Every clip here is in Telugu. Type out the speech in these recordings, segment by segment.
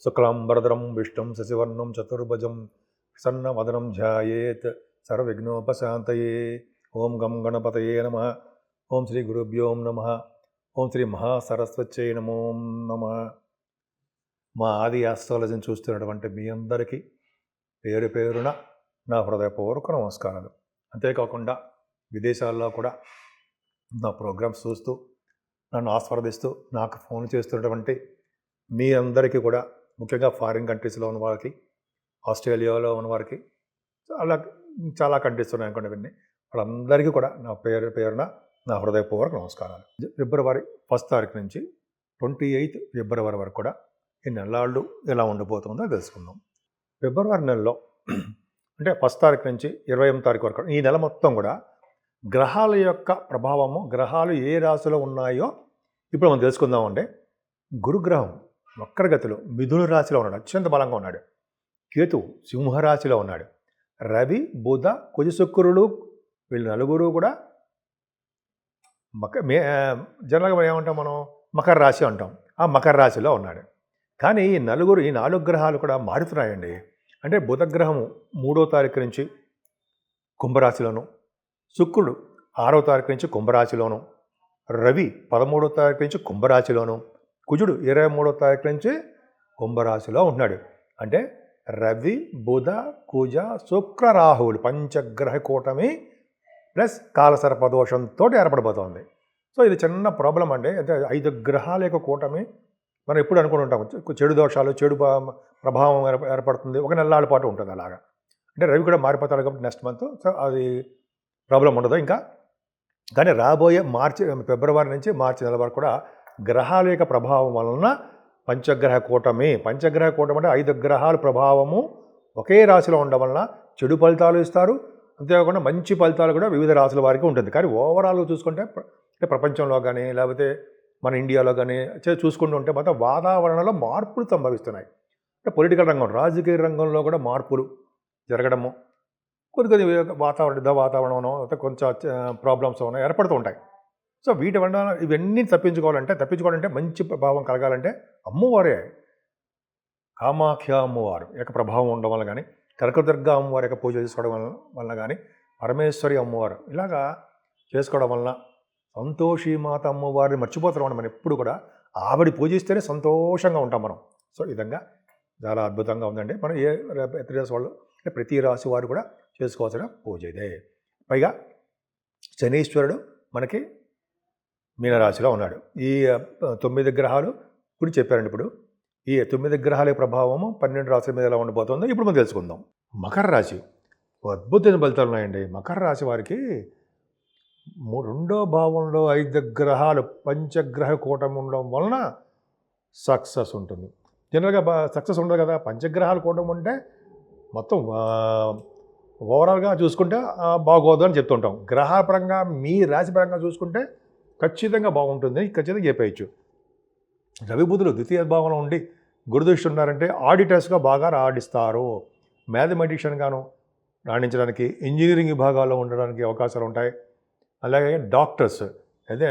శుక్లాంబరధరం విష్ణుం శశివర్ణం చతుర్భుజం ప్రసన్నవదనం ధ్యాయేత్ సర్వవిఘ్నోపశాంతయే. ఓం గం గణపతయే నమః. ఓం శ్రీ గురుభ్యో నమః. ఓం శ్రీ మహాసరస్వత్యై నమో నమః. మా ఆది ఆస్ట్రాలజీని చూస్తున్నటువంటి మీ అందరికీ పేరు పేరున నా హృదయపూర్వక నమస్కారాలు. అంతేకాకుండా విదేశాల్లో కూడా నా ప్రోగ్రామ్స్ చూస్తూ నన్ను ఆస్వాదిస్తూ నాకు ఫోన్ చేస్తున్నటువంటి మీ అందరికీ కూడా, ముఖ్యంగా ఫారిన్ కంట్రీస్లో ఉన్న వారికి, ఆస్ట్రేలియాలో ఉన్న వారికి, చాలా కంట్రీస్ ఉన్నాయి అనుకోండి, ఇవన్నీ వాళ్ళందరికీ కూడా నా పేరున నా హృదయపూర్వక నమస్కారాలు. ఫిబ్రవరి 1 తారీఖు నుంచి 28 ఫిబ్రవరి వరకు కూడా ఈ నెలలు ఎలా ఉండిపోతుందో తెలుసుకుందాం. ఫిబ్రవరి నెలలో అంటే 1 తారీఖు నుంచి 28 తారీఖు వరకు ఈ నెల మొత్తం కూడా గ్రహాల యొక్క ప్రభావము, గ్రహాలు ఏ రాశిలో ఉన్నాయో ఇప్పుడు మనం తెలుసుకుందామండి. గురుగ్రహం వక్రగతిలో మిథున రాశిలో ఉన్నాడు, అత్యంత బలంగా ఉన్నాడు. కేతు సింహరాశిలో ఉన్నాడు. రవి, బుధ, కుజ, శుక్రులు వీళ్ళు నలుగురు కూడా జనరల్గా ఏమంటాం మనం, మకర రాశి అంటాం. ఆ మకర రాశిలో ఉన్నాడు. కానీ ఈ 4 గ్రహాలు కూడా మారుతున్నాయండి. అంటే బుధగ్రహము 3వ తారీఖు నుంచి కుంభరాశిలోను, శుక్రుడు 6వ తారీఖు నుంచి కుంభరాశిలోను, రవి 13వ తారీఖు నుంచి కుంభరాశిలోను, కుజుడు 23వ తారీఖు నుంచి కుంభరాశిలో ఉన్నాడు. అంటే రవి, బుధ, కుజ, శుక్ర, రాహువులు పంచగ్రహ కూటమి ప్లస్ కాలసర్పదోషంతో ఏర్పడిపోతుంది. సో ఇది చిన్న ప్రాబ్లం అండి. అంటే 5 గ్రహాల యొక్క కూటమి మనం ఎప్పుడు అనుకుని ఉంటాం, చెడు దోషాలు, చెడు ప్రభావం ఏర్పడుతుంది, ఒక నెలల పాటు ఉంటుంది అలాగా. అంటే రవి కూడా మారిపోతాడు కాబట్టి నెక్స్ట్ మంత్, సో అది ప్రాబ్లం ఉండదు ఇంకా. కానీ రాబోయే ఫిబ్రవరి నుంచి మార్చి నెల వరకు కూడా గ్రహాల యొక్క ప్రభావం వలన పంచగ్రహ కూటమి అంటే 5 గ్రహాల ప్రభావము ఒకే రాశిలో ఉండడం వలన చెడు ఫలితాలు ఇస్తారు. అంతేకాకుండా మంచి ఫలితాలు కూడా వివిధ రాశుల వారికి ఉంటుంది. కానీ ఓవరాల్గా చూసుకుంటే ప్రపంచంలో కానీ లేకపోతే మన ఇండియాలో కానీ చూసుకుంటూ ఉంటే మొత్తం వాతావరణంలో మార్పులు సంభవిస్తున్నాయి. అంటే పొలిటికల్ రంగం, రాజకీయ రంగంలో కూడా మార్పులు జరగడము, కొద్ది వాతావరణం కొంచెం ప్రాబ్లమ్స్ ఏర్పడుతూ ఉంటాయి. సో వీటి వల్ల ఇవన్నీ తప్పించుకోవాలంటే మంచి ప్రభావం కలగాలంటే అమ్మవారే, కామాఖ్య అమ్మవారు యొక్క ప్రభావం ఉండడం వల్ల కానీ, కనకదుర్గ అమ్మవారి యొక్క పూజ చేసుకోవడం వలన కానీ, పరమేశ్వరి అమ్మవారు ఇలాగా చేసుకోవడం వలన, సంతోషి మాత అమ్మవారిని మర్చిపోతున్నాం మనం ఎప్పుడు కూడా. ఆవిడ పూజిస్తేనే సంతోషంగా ఉంటాం మనం. సో ఈ విధంగా చాలా అద్భుతంగా ఉందండి. మనం ప్రతి రాశి వారు కూడా చేసుకోవాల్సిన పూజ ఇదే. పైగా శనీశ్వరుడు మనకి మీనరాశిలో ఉన్నాడు. ఈ 9 గ్రహాలు ఇప్పుడు చెప్పారండి. ఇప్పుడు ఈ 9 గ్రహాల ప్రభావము 12 రాశుల మీద ఎలా ఉండిపోతుందో ఇప్పుడు మనం తెలుసుకుందాం. మకర రాశి అద్భుతమైన ఫలితాలు ఉన్నాయండి. మకర రాశి వారికి 2వ భావంలో 5 గ్రహాలు పంచగ్రహ కూటమి ఉండడం వలన సక్సెస్ ఉంటుంది. జనరల్గా సక్సెస్ ఉండదు కదా. పంచగ్రహాలు కూటమి ఉంటే మొత్తం ఓవరాల్గా చూసుకుంటే బాగోదు అని చెప్తుంటాం. గ్రహపరంగా మీ రాశి పరంగా చూసుకుంటే ఖచ్చితంగా బాగుంటుంది, ఖచ్చితంగా చెప్పేయచ్చు. రవి, బుధులు ద్వితీయ భావంలో ఉండి గురుదృష్టి ఉన్నారంటే ఆడిటర్స్గా బాగా రాణిస్తారు. మ్యాథమెటిషియన్గాను రాణించడానికి, ఇంజనీరింగ్ విభాగాల్లో ఉండడానికి అవకాశాలు ఉంటాయి. అలాగే డాక్టర్స్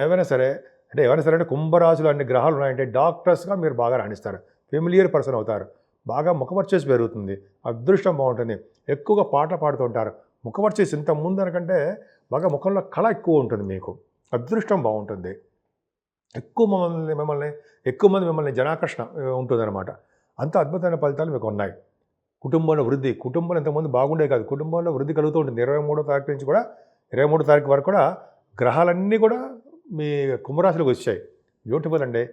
ఏవైనా సరే అంటే కుంభరాశులు అన్ని గ్రహాలు ఉన్నాయంటే డాక్టర్స్గా మీరు బాగా రాణిస్తారు. ఫెమిలియర్ పర్సన్ అవుతారు. బాగా ముఖవర్చస్ పెరుగుతుంది, అదృష్టం బాగుంటుంది, ఎక్కువగా పాటలు పాడుతుంటారు. ముఖవర్చస్ ఇంత ముందనకంటే బాగా ముఖంలో కళ ఎక్కువ ఉంటుంది, మీకు అదృష్టం బాగుంటుంది, ఎక్కువ మంది మిమ్మల్ని జనాకర్షణ ఉంటుందన్నమాట. అంత అద్భుతమైన ఫలితాలు మీకు ఉన్నాయి. కుటుంబంలో వృద్ధి, కుటుంబంలో ఇంతకుముందు బాగుండే కాదు, కుటుంబంలో వృద్ధి కలుగుతూ ఉంటుంది. 23వ తారీఖు నుంచి కూడా 23వ తారీఖు వరకు కూడా గ్రహాలన్నీ కూడా మీ కుంభరాశిలోకి వచ్చాయి. బ్యూటిఫుల్ అండి.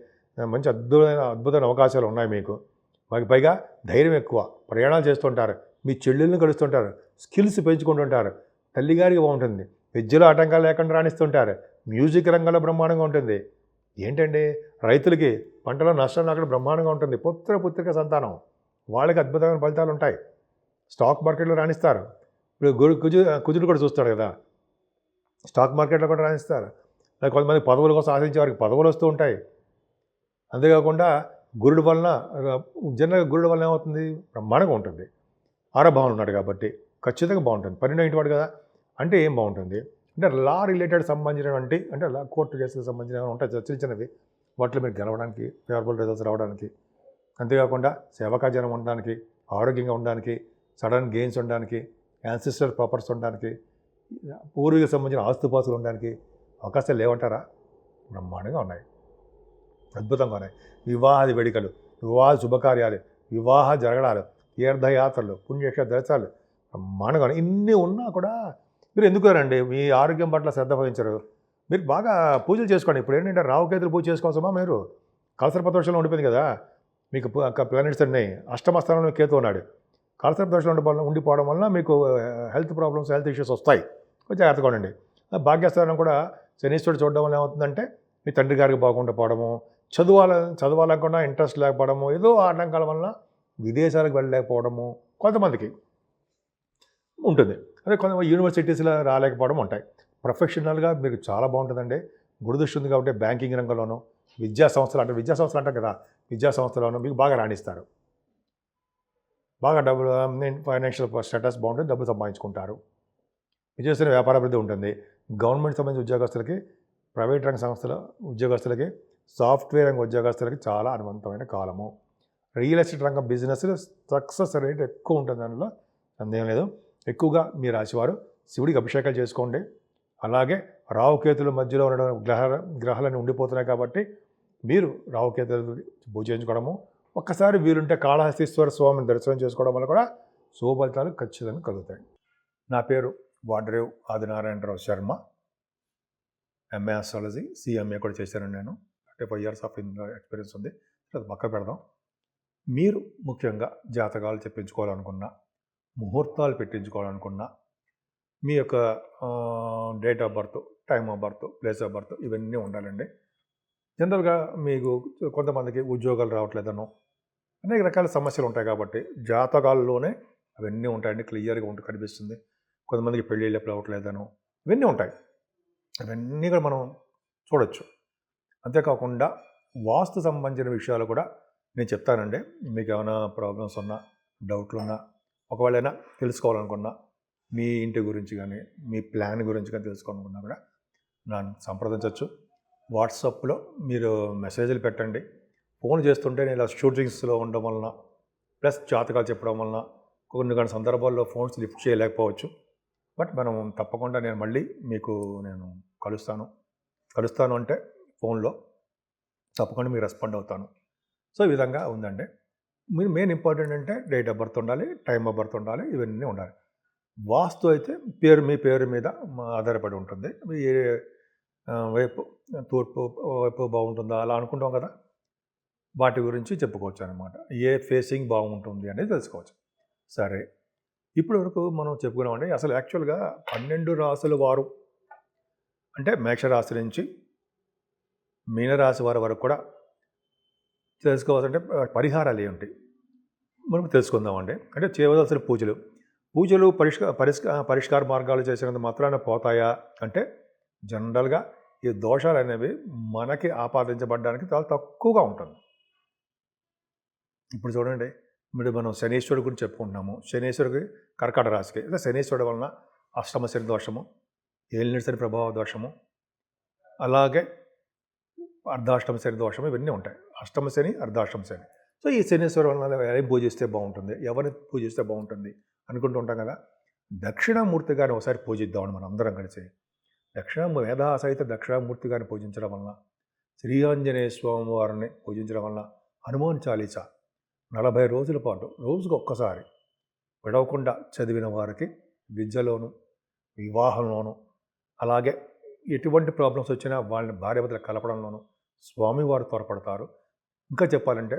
మంచి అద్భుతమైన అవకాశాలు ఉన్నాయి మీకు. మాకు పైగా ధైర్యం ఎక్కువ, ప్రయాణాలు చేస్తుంటారు, మీ చెల్లెళ్ళని కలుస్తుంటారు, స్కిల్స్ పెంచుకుంటుంటారు, తల్లిగారికి బాగుంటుంది, విద్యలో ఆటంకాలు లేకుండా రాణిస్తుంటారు, మ్యూజిక్ రంగంలో బ్రహ్మాండంగా ఉంటుంది. ఏంటండి, రైతులకి పంటలో నష్టం అక్కడ బ్రహ్మాండంగా ఉంటుంది. పుత్రిక సంతానం వాళ్ళకి అద్భుతమైన ఫలితాలు ఉంటాయి. స్టాక్ మార్కెట్లో రాణిస్తారు. ఇప్పుడు కుజుడు కూడా చూస్తాడు కదా, స్టాక్ మార్కెట్లో కూడా రాణిస్తారు. కొంతమంది పదవుల కోసం ఆశించే వారికి పదవులు వస్తూ ఉంటాయి. అంతేకాకుండా గురుడు వలన ఏమవుతుంది, బ్రహ్మాండంగా ఉంటుంది. 6వ భావన ఉన్నాడు కాబట్టి ఖచ్చితంగా బాగుంటుంది. 12 ఇంటి వాడు కదా, అంటే ఏం బాగుంటుంది అంటే లా రిలేటెడ్ సంబంధించినటువంటి, అంటే లా కోర్టు కేసులకు సంబంధించిన ఉంటాయి చిన్నవి, వాటిలో మీరు గెలవడానికి, ఫేవరబుల్ రిజల్ట్స్ రావడానికి అంతేకాకుండా సేవకాజనం ఉండడానికి, ఆరోగ్యంగా ఉండడానికి, సడన్ గెయిన్స్ ఉండడానికి, యాన్సిస్టర్ ప్రాపర్స్ ఉండడానికి, పూర్వీకు సంబంధించిన ఆస్తుపాస్తులు ఉండడానికి అవకాశాలు లేవంటారా? బ్రహ్మాండంగా ఉన్నాయి, అద్భుతంగా ఉన్నాయి. వివాహాది వేడుకలు, వివాహ శుభకార్యాలు, వివాహ జరగడాలు, తీర్థయాత్రలు, పుణ్యక్షేత్ర దర్శనాలు బ్రహ్మాండంగా ఉన్నాయి. ఇన్ని ఉన్నా కూడా మీరు ఎందుకు రండి? మీ ఆరోగ్యం పట్ల శ్రద్ధ వహించరు. మీరు బాగా పూజలు చేసుకోండి. ఇప్పుడు ఏంటంటే రావుకేతులు పూజ చేసుకోవచ్చమా? మీరు కలసర్ప దోషంలో ఉండిపోయింది కదా మీకు, ప్లానెట్స్ ఉన్నాయి. అష్టమ స్థానంలో కేతు ఉన్నాడు. కలసర్ప దోషంలో ఉండిపోవడం వల్ల మీకు హెల్త్ ప్రాబ్లమ్స్, హెల్త్ ఇష్యూస్ వస్తాయి. కొంచెం జాగ్రత్తగా ఉండండి. భాగ్యస్థానం కూడా శనీశ్వరుడు చూడడం వల్ల ఏమవుతుందంటే మీ తండ్రి గారికి బాగుండకపోవడము, చదవాలనుకున్నా ఇంట్రెస్ట్ లేకపోవడము, ఏదో ఆటంకాల వల్ల విదేశాలకు వెళ్ళలేకపోవడము కొంతమందికి ఉంటుంది. అదే కొంత యూనివర్సిటీస్లో రాలేకపోవడం ఉంటాయి. ప్రొఫెషనల్గా మీకు చాలా బాగుంటుందండి. గురుదృష్టి ఉంది కాబట్టి బ్యాంకింగ్ రంగంలోనూ, విద్యా సంస్థలు అంటాం కదా, విద్యా సంస్థలోనూ మీకు బాగా రాణిస్తారు. బాగా డబ్బులు, ఫైనాన్షియల్ స్టేటస్ బాగుంటుంది, డబ్బులు సంపాదించుకుంటారు. మీరు చేస్తున్న వ్యాపారాభివృద్ధి ఉంటుంది. గవర్నమెంట్ సంబంధించిన ఉద్యోగస్తులకి, ప్రైవేట్ రంగ సంస్థల ఉద్యోగస్తులకి, సాఫ్ట్వేర్ రంగ ఉద్యోగస్తులకి చాలా అనువంతమైన కాలము. రియల్ ఎస్టేట్ రంగం బిజినెస్లో సక్సెస్ రేట్ ఎక్కువ ఉంటుంది, దానిలో సందేహం లేదు. ఎక్కువగా మీ రాశివారు శివుడికి అభిషేకాలు చేసుకోండి. అలాగే రావుకేతుల మధ్యలో ఉన్న గ్రహాలన్నీ ఉండిపోతున్నాయి కాబట్టి మీరు రావుకేతులు పూజ చేయించుకోవడము, ఒక్కసారి వీలుంటే కాళహస్తీశ్వర స్వామిని దర్శనం చేసుకోవడం వల్ల కూడా శుభ ఫలితాలు ఖచ్చితంగా కలుగుతాయి. నా పేరు Vadrev Adinarayanarao Sharma. MA astrology, CMA కూడా చేశాను నేను. 5 years ఆఫ్ ఎక్స్పీరియన్స్ ఉంది. అది పక్క పెడదాం. మీరు ముఖ్యంగా జాతకాలు చెప్పించుకోవాలనుకున్నా, ముహూర్తాలు పెట్టించుకోవాలనుకున్నా, మీ యొక్క date of birth, time of birth, place of birth ఇవన్నీ ఉండాలండి. జనరల్గా మీకు కొంతమందికి ఉద్యోగాలు రావట్లేదనో, అనేక రకాల సమస్యలు ఉంటాయి కాబట్టి జాతకాల్లోనే అవన్నీ ఉంటాయండి, క్లియర్గా కనిపిస్తుంది. కొంతమందికి పెళ్ళిళ్ళు ఎప్పుడు అవ్వట్లేదనో ఇవన్నీ ఉంటాయి. అవన్నీ కూడా మనం చూడొచ్చు. అంతేకాకుండా వాస్తు సంబంధించిన విషయాలు కూడా నేను చెప్తానండి. మీకు ఏమైనా ప్రాబ్లమ్స్ ఉన్నా, డౌట్లు ఉన్నా, ఒకవేళ అయినా తెలుసుకోవాలనుకున్నా, మీ ఇంటి గురించి కానీ, మీ ప్లాన్ గురించి కానీ తెలుసుకోవాలనుకున్నా కూడా నన్ను సంప్రదించవచ్చు. వాట్సాప్లో మీరు మెసేజ్లు పెట్టండి. ఫోన్ చేస్తుంటే నేను ఇలా షూటింగ్స్లో ఉండడం వలన, ప్లస్ జాతకాలు చెప్పడం వలన కొన్ని సందర్భాల్లో ఫోన్స్ లిఫ్ట్ చేయలేకపోవచ్చు. బట్ మనం తప్పకుండా నేను మళ్ళీ మీకు నేను కలుస్తాను అంటే ఫోన్లో తప్పకుండా మీకు రెస్పాండ్ అవుతాను. సో ఈ విధంగా ఉందండి. మీరు మెయిన్ ఇంపార్టెంట్ అంటే డేట్ ఆఫ్ బర్త్ ఉండాలి, టైమ్ ఆఫ్ బర్త్ ఉండాలి, ఇవన్నీ ఉండాలి. వాస్తు అయితే మీ పేరు మీద ఆధారపడి ఉంటుంది. ఏ వైపు, తూర్పు వైపు బాగుంటుందా అలా అనుకుంటాం కదా, వాటి గురించి చెప్పుకోవచ్చు అనమాట. ఏ ఫేసింగ్ బాగుంటుంది అనేది తెలుసుకోవచ్చు. సరే, ఇప్పటి వరకు మనం చెప్పుకున్నామండి. అసలు యాక్చువల్గా 12 రాసుల వారు అంటే మేషరాశి నుంచి మీనరాశి వారి వరకు కూడా తెలుసుకోవాలంటే పరిహారాలు ఏమిటి మనం తెలుసుకుందామండి. అంటే చేయవలసిన పూజలు పరిష్కార మార్గాలు చేసినంత మాత్రాన పోతాయా అంటే జనరల్గా ఈ దోషాలు అనేవి మనకి ఆపాదించబడడానికి చాలా తక్కువగా ఉంటుంది. ఇప్పుడు చూడండి, ఇప్పుడు మనం శనీశ్వరుడు గురించి చెప్పుకుంటున్నాము. శనీశ్వరుడికి కర్కాటక రాశికి, అంటే శనీశ్వరుడు వలన అష్టమ శని దోషము, ఏలినాటి శని ప్రభావ దోషము, అలాగే అర్ధాష్టమ శని దోషము, ఇవన్నీ ఉంటాయి. అష్టమ శని, అర్ధాష్టమ శని. సో ఈ శనీశ్వరు వలన ఏం పూజిస్తే బాగుంటుంది, ఎవరిని పూజిస్తే బాగుంటుంది అనుకుంటూ ఉంటాం కదా. దక్షిణామూర్తి గారిని ఒకసారి పూజిద్దామని మనం అందరం కలిసి. మేధా సహిత దక్షిణామూర్తి గారిని పూజించడం వలన, శ్రీ ఆంజనేయ స్వామి వారిని పూజించడం వలన, హనుమాన్ చాలీసా 40 రోజుల పాటు రోజుకు ఒక్కసారి విడవకుండా చదివిన వారికి విద్యలోను, వివాహంలోను, అలాగే ఎటువంటి ప్రాబ్లమ్స్ వచ్చినా వాళ్ళని భార్యాభర్తలు కలపడంలోనూ స్వామివారు త్వరపడతారు. ఇంకా చెప్పాలంటే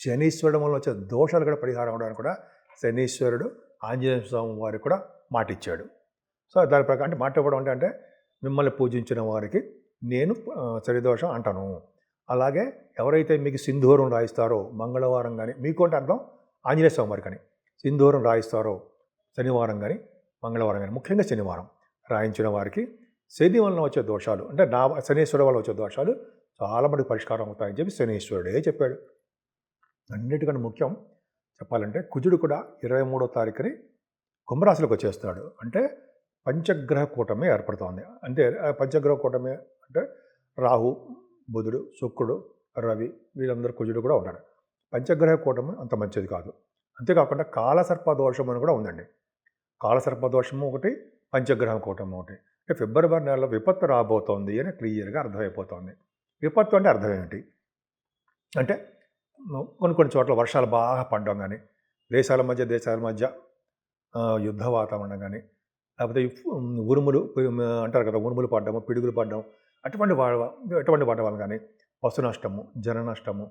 శనీశ్వరుడు వల్ల వచ్చే దోషాలు కూడా పరిహారం అవడానికి కూడా శనీశ్వరుడు ఆంజనేయ స్వామి వారికి కూడా మాటిచ్చాడు. సో దాని ప్రకారం అంటే మాట ఇవ్వడం అంటే మిమ్మల్ని పూజించిన వారికి నేను శనిదోషం అంటాను. అలాగే ఎవరైతే మీకు సింధూరం రాయిస్తారో మంగళవారం కానీ, మీకు అంటే అర్థం ఆంజనేయ స్వామి వారికి కానీ సింధూరం రాయిస్తారో శనివారం కానీ మంగళవారం కానీ, ముఖ్యంగా శనివారం రాయించిన వారికి శని వలన వచ్చే దోషాలు అంటే శనీశ్వరుడు వల్ల వచ్చే దోషాలు చాలా మటుకు పరిష్కారం అవుతాయని చెప్పి శనీశ్వరుడే చెప్పాడు. అన్నిటికన్నా ముఖ్యం చెప్పాలంటే కుజుడు కూడా 23వ తారీఖుని కుంభరాశిలోకి వచ్చేస్తాడు. అంటే పంచగ్రహ కూటమి ఏర్పడుతోంది. అంటే పంచగ్రహ కూటమి అంటే రాహు, బుధుడు, శుక్రుడు, రవి, వీళ్ళందరూ కుజుడు కూడా ఉన్నాడు. పంచగ్రహ కూటమి అంత మంచిది కాదు. అంతేకాకుండా కాలసర్ప దోషం అని కూడా ఉందండి. కాలసర్ప దోషము ఒకటి, పంచగ్రహం కూటమి ఒకటి. అంటే ఫిబ్రవరి నెలలో విపత్తు రాబోతోంది అని క్లియర్గా అర్థమైపోతుంది. విపత్తు అంటే అర్థం ఏమిటి అంటే కొన్ని చోట్ల వర్షాలు బాగా పడడం కానీ, దేశాల మధ్య యుద్ధ వాతావరణం కానీ, లేకపోతే ఉరుములు అంటారు కదా, ఉరుములు పడ్డము, పిడుగులు పడ్డం, అటువంటి పడ్డం వల్ల కానీ పశు నష్టము, జన నష్టము,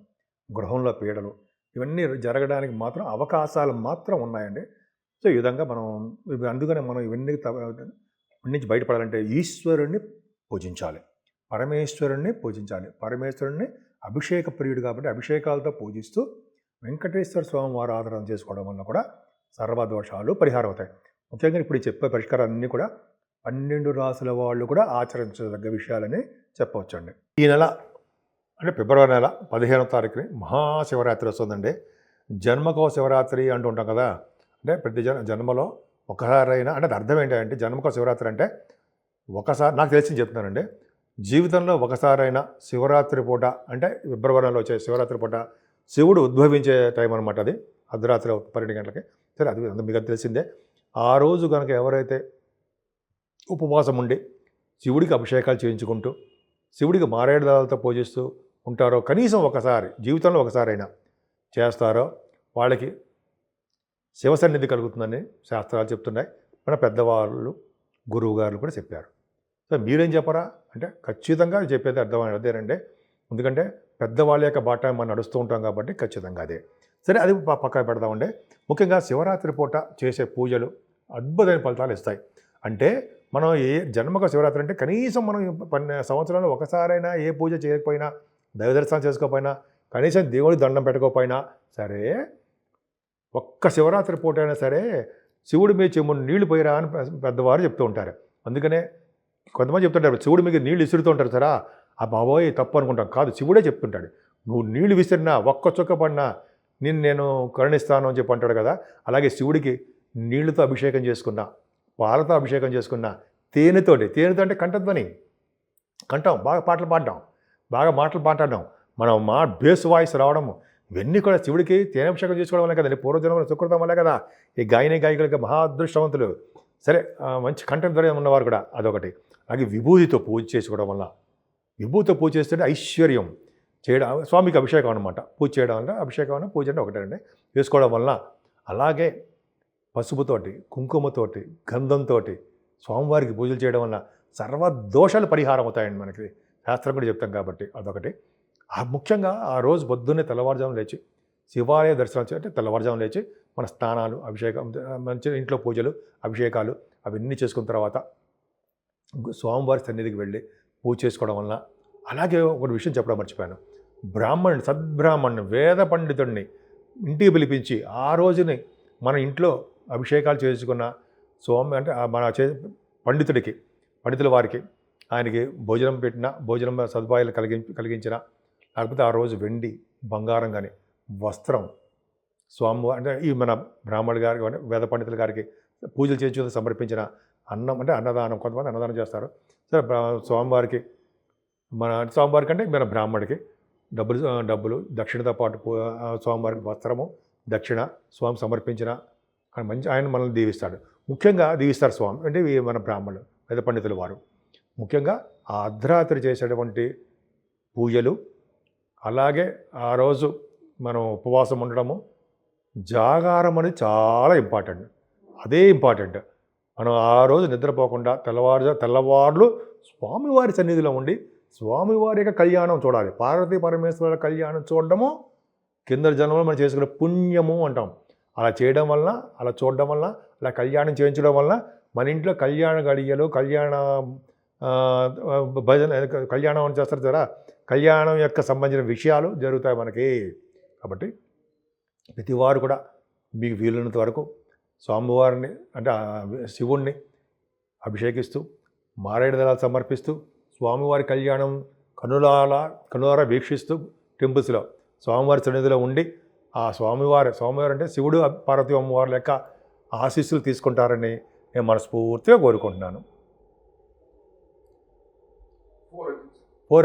గృహంలో పీడలు, ఇవన్నీ జరగడానికి మాత్రం అవకాశాలు మాత్రం ఉన్నాయండి. సో ఈ విధంగా అందుకనే మనం ఇవన్నీ నుంచి బయటపడాలంటే ఈశ్వరుణ్ణి పూజించాలి, పరమేశ్వరుణ్ణి అభిషేక ప్రియుడు కాబట్టి అభిషేకాలతో పూజిస్తూ వెంకటేశ్వర స్వామి వారు ఆరాధన చేసుకోవడం వల్ల కూడా సర్వదోషాలు పరిహారం అవుతాయి. ముఖ్యంగా ఇప్పుడు చెప్పే పరిష్కారాలన్నీ కూడా 12 రాసుల వాళ్ళు కూడా ఆచరించదగ్గ విషయాలని చెప్పవచ్చండి. ఈ నెల అంటే ఫిబ్రవరి నెల 15వ తారీఖుని మహాశివరాత్రి వస్తుందండి. జన్మకో శివరాత్రి అంటూ ఉంటాం కదా. అంటే ప్రతి జన్మలో ఒకసారైనా, అంటే అర్థం ఏంటంటే జన్మకో శివరాత్రి అంటే ఒకసారి, నాకు తెలిసి చెప్తున్నానండి, జీవితంలో ఒకసారైనా శివరాత్రి పూట, అంటే ఫిబ్రవరి నెలలో వచ్చే శివరాత్రి పూట శివుడు ఉద్భవించే టైం అనమాట. అది అర్ధరాత్రి 12 గంటలకి. సరే, అది మీకు తెలిసిందే. ఆ రోజు కనుక ఎవరైతే ఉపవాసం ఉండి శివుడికి అభిషేకాలు చేయించుకుంటూ శివుడికి మారేడు దళాలతో పూజిస్తూ ఉంటారో, కనీసం ఒకసారి జీవితంలో ఒకసారైనా చేస్తారో వాళ్ళకి శివసన్నిధి కలుగుతుందని శాస్త్రాలు చెప్తున్నాయి. మన పెద్దవాళ్ళు, గురువు గారు కూడా చెప్పారు. సో మీరేం చెప్పరా అంటే ఖచ్చితంగా చెప్పేది అర్థమైనది అదేనండి. ఎందుకంటే పెద్దవాళ్ళ యొక్క బాట మనం నడుస్తూ ఉంటాం కాబట్టి ఖచ్చితంగా అదే. సరే, అది పక్కన పెడదామండి. ముఖ్యంగా శివరాత్రి పూట చేసే పూజలు అద్భుతమైన ఫలితాలు ఇస్తాయి. అంటే మనం జన్మక శివరాత్రి అంటే కనీసం మనం సంవత్సరంలో ఒకసారైనా ఏ పూజ చేయకపోయినా, దైవ దర్శనం చేసుకోకపోయినా, కనీసం దేవుడి దండం పెట్టుకోకపోయినా సరే, ఒక్క శివరాత్రి పూట అయినా సరే శివుడి మీద చెమ్ముడు నీళ్లు పోయిరా అని పెద్దవారు చెప్తూ ఉంటారు. అందుకనే కొంతమంది చెప్తుంటారు శివుడి మీద నీళ్ళు విసురుతూ ఉంటారు. సరా, ఆ బాబోయ్ తప్పు అనుకుంటాం. కాదు, శివుడే చెప్తుంటాడు, నువ్వు నీళ్లు విసిరినా, ఒక్క చుక్క పడినా నేను కరుణిస్తాను అని చెప్పి అంటాడు కదా. అలాగే శివుడికి నీళ్లతో అభిషేకం చేసుకున్నా, పాలతో అభిషేకం చేసుకున్నా, తేనెతో అంటే కంఠధ్వని, కంఠం బాగా పాటలు పాడడం, బాగా మాటలు మాట్లాడడం, మనం బేస్ వాయిస్ రావడము, ఇవన్నీ కూడా శివుడికి తేనాభిషేకం చేసుకోవడం వల్లే కదండి. పూర్వజన్మల సుకృతం వల్లే కదా ఈ గాయకులకి మహా అదృష్టవంతులు. సరే, మంచి కంఠధ్వని ఉన్నవారు కూడా అదొకటి. అలాగే విభూతితో పూజ చేసుకోవడం వల్ల, విభూతితో పూజ చేస్తుంటే ఐశ్వర్యం చేయడం, స్వామికి అభిషేకం అనమాట. పూజ చేయడం వల్ల అభిషేకం అన్న పూజ అంటే ఒకటేనండి. చేసుకోవడం వల్ల, అలాగే పసుపుతోటి, కుంకుమతోటి, గంధంతో స్వామివారికి పూజలు చేయడం వల్ల సర్వదోషాలు పరిహారం అవుతాయండి. మనకి శాస్త్రం కూడా చెప్తాం కాబట్టి అదొకటి. ముఖ్యంగా ఆ రోజు పొద్దున్నే తెల్లవారుజామున లేచి శివాలయ దర్శనం అంటే తెల్లవారుజామున లేచి మన స్నానాలు, అభిషేకం, మంచిగా ఇంట్లో పూజలు, అభిషేకాలు అవన్నీ చేసుకున్న తర్వాత స్వామివారి సన్నిధికి వెళ్ళి పూజ చేసుకోవడం వల్ల, అలాగే ఒక విషయం చెప్పడం మర్చిపోయాను, సద్బ్రాహ్మణుని, వేద పండితుడిని ఇంటికి పిలిపించి ఆ రోజుని మన ఇంట్లో అభిషేకాలు చేసుకున్న స్వామి అంటే మన పండితుల వారికి ఆయనకి భోజనం పెట్టిన, భోజనం సదుపాయాలు కలిగించిన, లేకపోతే ఆ రోజు వెండి, బంగారం కానీ, వస్త్రం, స్వామి అంటే ఈ మన బ్రాహ్మణుడు గారికి కానీ వేద పండితుల గారికి పూజలు చేసి సమర్పించిన అన్నం అంటే అన్నదానం, కొంతమంది అన్నదానం చేస్తారు. సరే, స్వామివారికి అంటే మన బ్రాహ్మడికి డబ్బులు దక్షిణతో పాటు స్వామివారికి వస్త్రము, దక్షిణ స్వామి సమర్పించిన మంచి ఆయన మనల్ని దీవిస్తాడు. ముఖ్యంగా దీవిస్తారు స్వామి అంటే మన బ్రాహ్మణులు, వేద పండితుల వారు. ముఖ్యంగా ఆ అర్ధరాత్రి చేసేటువంటి పూజలు, అలాగే ఆ రోజు మనం ఉపవాసం ఉండడము, జాగారం అనేది చాలా ఇంపార్టెంట్. అదే ఇంపార్టెంట్. మనం ఆ రోజు నిద్రపోకుండా తెల్లవార్లు స్వామివారి సన్నిధిలో ఉండి స్వామివారి యొక్క కళ్యాణం చూడాలి. పార్వతీ పరమేశ్వరుల కళ్యాణం చూడడము కింద జన్మలో మనం చేసుకునే పుణ్యము అంటాం. అలా చేయడం వల్ల, అలా చూడడం వల్ల, అలా కళ్యాణం చేయించడం వల్ల మన ఇంట్లో కళ్యాణ గడియలు, కళ్యాణం అని చేస్తారు కదా, కళ్యాణం యొక్క సంబంధించిన విషయాలు జరుగుతాయి మనకి. కాబట్టి ప్రతివారు కూడా మీకు వీలున్నంత వరకు స్వామివారిని అంటే శివుణ్ణి అభిషేకిస్తూ, మారేడు దళాలు సమర్పిస్తూ, స్వామివారి కళ్యాణం కనులారా వీక్షిస్తూ టెంపుల్స్లో స్వామివారి సన్నిధిలో ఉండి ఆ స్వామివారు అంటే శివుడు, పార్వతీ అమ్మవారి లెక్క ఆశీస్సులు తీసుకుంటారని నేను మనస్ఫూర్తిగా కోరుకుంటున్నాను.